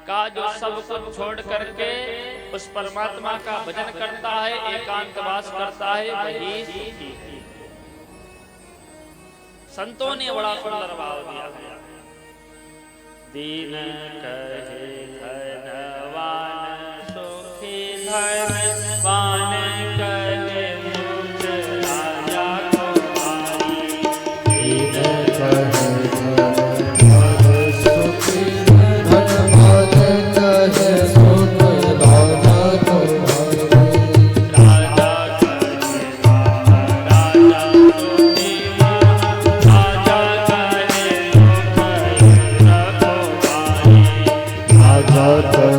का जो सब कुछ छोड़ करके उस परमात्मा का भजन करता है, एकांतवास करता है, वही सुखी है। संतों ने बड़ा सुंदर भाव दिया है। दीन कहे धनवान सुखी, धनवान कहे मूर्ख राजा को भाई। दीन कहे धनवान सुखी, धनवान कहे मूर्ख राजा को भाई। राजा कहे महाराजा सुखी, महाराजा कहे मूर्ख इंद्र को भाई। राजा